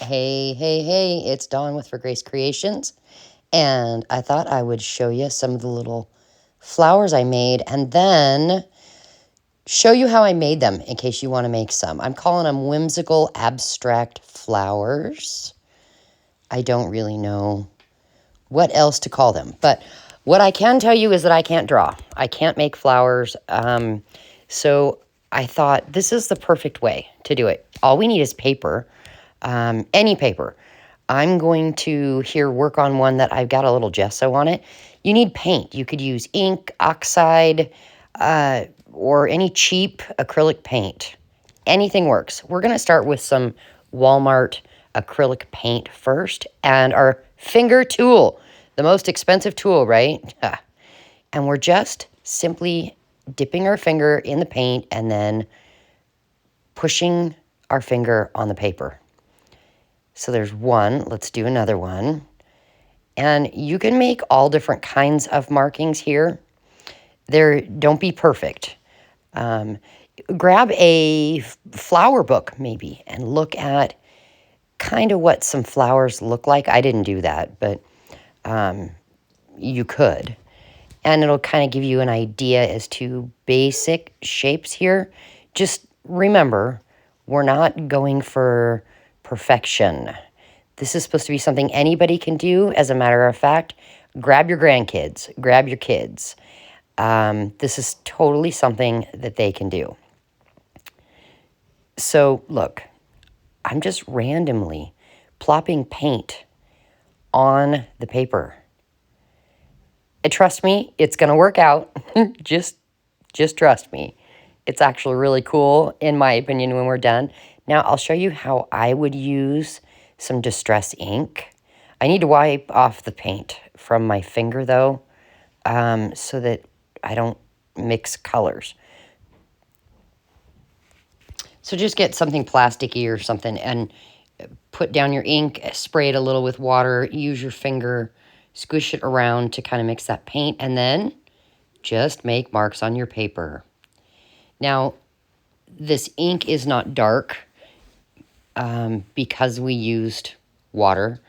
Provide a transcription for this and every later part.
Hey, hey, hey, it's Dawn with For Grace Creations, and I thought I would show you some of the little flowers I made and then show you how I made them in case you want to make some. I'm calling them whimsical abstract flowers. I don't really know what else to call them, but what I can tell you is that I can't draw. I can't make flowers, so I thought this is the perfect way to do it. All we need is paper. Any paper. I'm going to here work on one that I've got a little gesso on it. You need paint. You could use ink, oxide, or any cheap acrylic paint. Anything works. We're going to start with some Walmart acrylic paint first and our finger tool, the most expensive tool, right? And we're just simply dipping our finger in the paint and then pushing our finger on the paper. So there's one. Let's do another one. And you can make all different kinds of markings here. Don't be perfect. Grab a flower book maybe and look at kind of what some flowers look like. I didn't do that, but you could. And it'll kind of give you an idea as to basic shapes here. Just remember, we're not going for perfection. This is supposed to be something anybody can do. As a matter of fact, grab your grandkids, grab your kids. This is totally something that they can do. So look, I'm just randomly plopping paint on the paper. And trust me, it's going to work out. just trust me. It's actually really cool, in my opinion, when we're done. Now, I'll show you how I would use some distress ink. I need to wipe off the paint from my finger, though, so that I don't mix colors. So just get something plasticky or something and put down your ink, spray it a little with water, use your finger, squish it around to kind of mix that paint, and then just make marks on your paper. Now, this ink is not dark because we used water,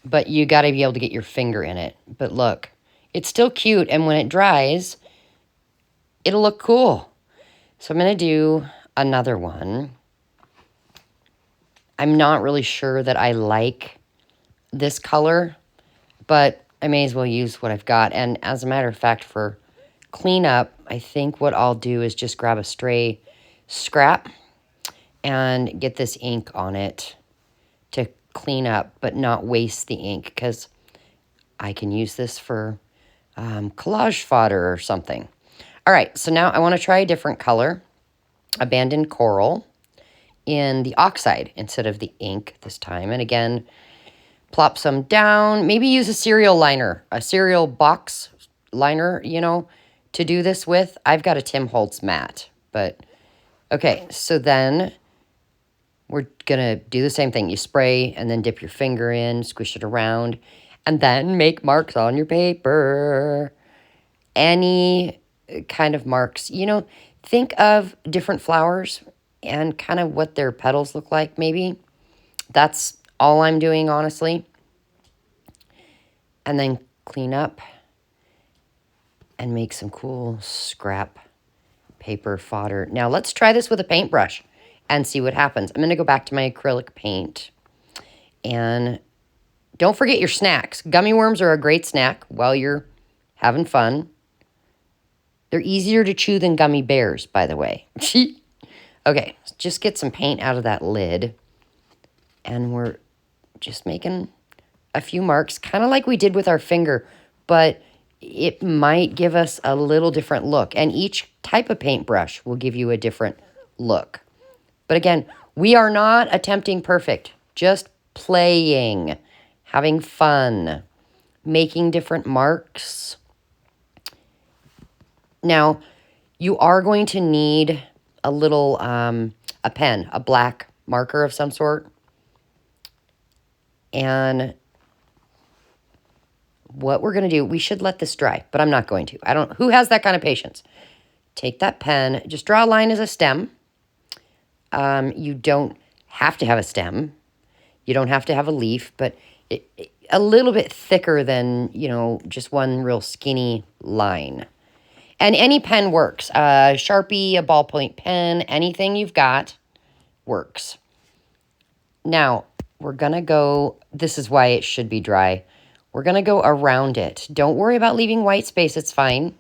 but you got to be able to get your finger in it. But look, it's still cute, and when it dries, it'll look cool. So I'm going to do another one. I'm not really sure that I like this color, but I may as well use what I've got. And as a matter of fact, for cleanup, I think what I'll do is just grab a stray scrap and get this ink on it to clean up, but not waste the ink, because I can use this for collage fodder or something. All right, so now I want to try a different color, abandoned coral, in the oxide instead of the ink this time. And again, plop some down. Maybe use a cereal liner, a cereal box liner, to do this with. I've got a Tim Holtz mat, but okay. So then we're going to do the same thing. You spray and then dip your finger in, squish it around, and then make marks on your paper. Any kind of marks. Think of different flowers and kind of what their petals look like, maybe. That's all I'm doing, honestly. And then clean up and make some cool scrap paper fodder. Now, let's try this with a paintbrush and see what happens. I'm going to go back to my acrylic paint. And don't forget your snacks. Gummy worms are a great snack while you're having fun. They're easier to chew than gummy bears, by the way. Okay, just get some paint out of that lid. And we're just making a few marks, kind of like we did with our finger, but it might give us a little different look. And each type of paintbrush will give you a different look. But again, we are not attempting perfect, just playing, having fun, making different marks. Now, you are going to need a little, a pen, a black marker of some sort. And what we're going to do, we should let this dry, but I'm not going to. Who has that kind of patience? Take that pen, just draw a line as a stem. You don't have to have a stem. You don't have to have a leaf, but a little bit thicker than, just one real skinny line. And any pen works. A Sharpie, a ballpoint pen, anything you've got works. Now, we're going to go, this is why it should be dry. We're going to go around it. Don't worry about leaving white space. It's fine.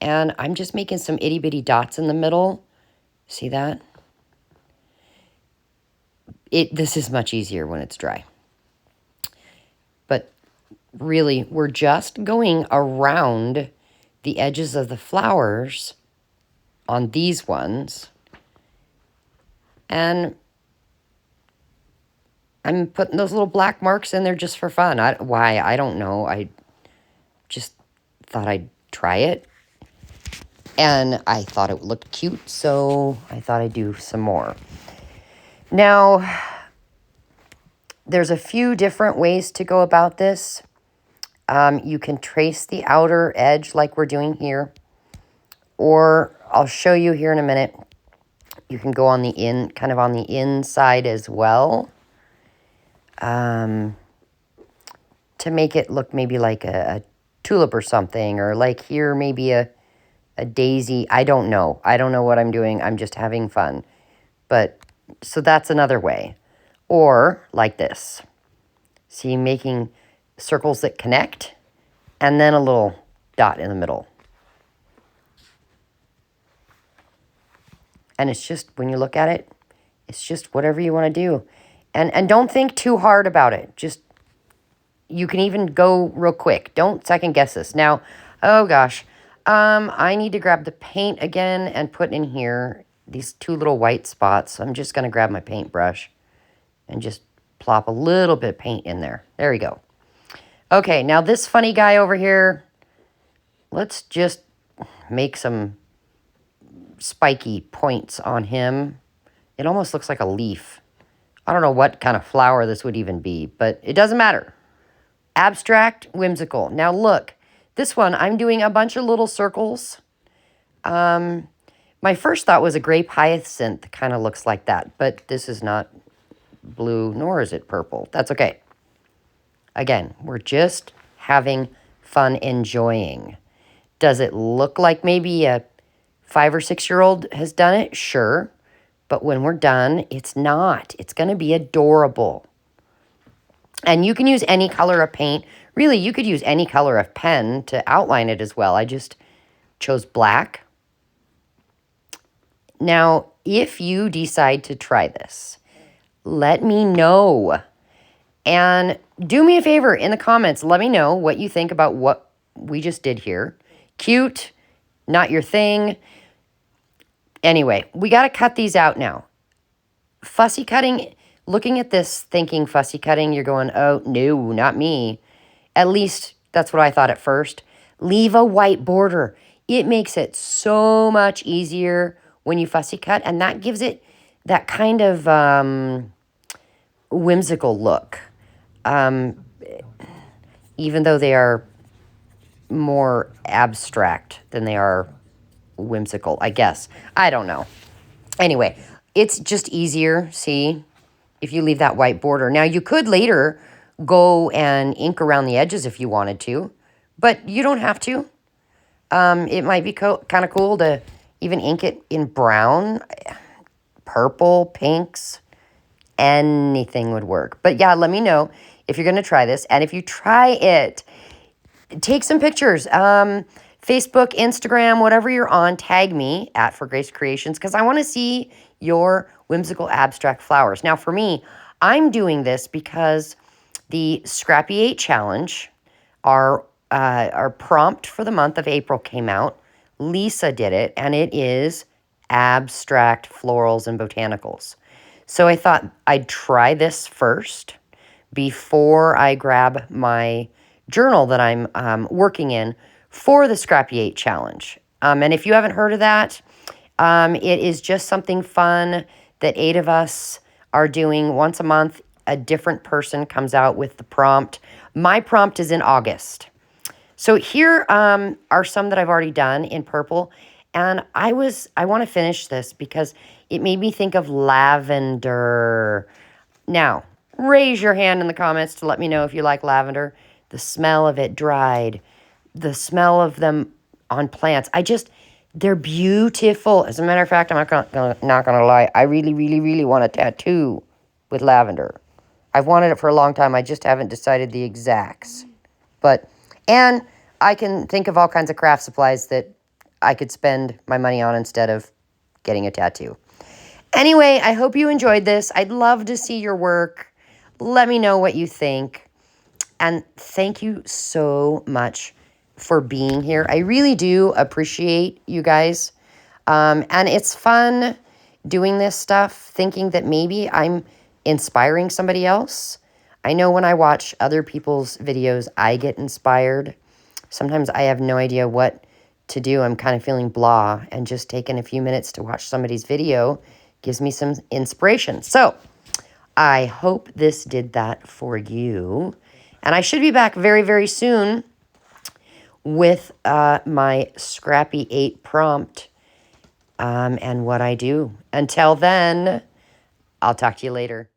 And I'm just making some itty bitty dots in the middle. See that? This is much easier when it's dry. But really, we're just going around the edges of the flowers on these ones. And I'm putting those little black marks in there just for fun. Why? I don't know. I just thought I'd try it. And I thought it looked cute, so I thought I'd do some more. Now, there's a few different ways to go about this. You can trace the outer edge like we're doing here. Or I'll show you here in a minute. You can go on the kind of on the inside as well. To make it look maybe like a tulip or something. Or like here, maybe a daisy. I don't know. I don't know what I'm doing. I'm just having fun. But, so that's another way. Or like this. See, making circles that connect. And then a little dot in the middle. And it's just, when you look at it, it's just whatever you want to do. And don't think too hard about it. Just, you can even go real quick. Don't second guess this. Now, oh gosh, I need to grab the paint again and put in here these two little white spots. So I'm just going to grab my paintbrush and just plop a little bit of paint in there. There we go. Okay, now this funny guy over here, let's just make some spiky points on him. It almost looks like a leaf. I don't know what kind of flower this would even be, but it doesn't matter. Abstract, whimsical. Now look, this one, I'm doing a bunch of little circles. My first thought was a grape hyacinth kind of looks like that, but this is not blue, nor is it purple. That's okay. Again, we're just having fun enjoying. Does it look like maybe a 5 or 6 year old has done it? Sure. But when we're done, it's not. It's going to be adorable. And you can use any color of paint. Really, you could use any color of pen to outline it as well. I just chose black. Now, if you decide to try this, let me know. And do me a favor in the comments. Let me know what you think about what we just did here. Cute, not your thing. Anyway, we got to cut these out now. Fussy cutting, looking at this, thinking fussy cutting, you're going, oh, no, not me. At least that's what I thought at first. Leave a white border. It makes it so much easier when you fussy cut, and that gives it that kind of whimsical look. Even though they are more abstract than they are whimsical, I guess. I don't know. Anyway, it's just easier, see, if you leave that white border. Now, you could later go and ink around the edges if you wanted to, but you don't have to. It might be kind of cool to even ink it in brown, purple, pinks, anything would work. But yeah, let me know if you're going to try this. And if you try it, take some pictures. Facebook, Instagram, whatever you're on, tag me at For Grace Creations because I want to see your whimsical abstract flowers. Now, for me, I'm doing this because the Scrappy 8 Challenge, our prompt for the month of April came out. Lisa did it, and it is abstract florals and botanicals. So I thought I'd try this first before I grab my journal that I'm working in for the Scrappy 8 Challenge. And if you haven't heard of that, it is just something fun that 8 of us are doing once a month. A different person comes out with the prompt. My prompt is in August. So here are some that I've already done in purple. And I want to finish this because it made me think of lavender. Now, Raise your hand in the comments to let me know if you like lavender. The smell of it dried, the smell of them on plants. They're beautiful. As a matter of fact, I'm not gonna lie. I really, really, really want a tattoo with lavender. I've wanted it for a long time. I just haven't decided the exacts. And I can think of all kinds of craft supplies that I could spend my money on instead of getting a tattoo. Anyway, I hope you enjoyed this. I'd love to see your work. Let me know what you think. And thank you so much for being here. I really do appreciate you guys. And it's fun doing this stuff, thinking that maybe I'm inspiring somebody else. I know when I watch other people's videos, I get inspired. Sometimes I have no idea what to do. I'm kind of feeling blah, and just taking a few minutes to watch somebody's video gives me some inspiration. So I hope this did that for you. And I should be back very, very soon with my Scrappy 8 prompt and what I do. Until then, I'll talk to you later.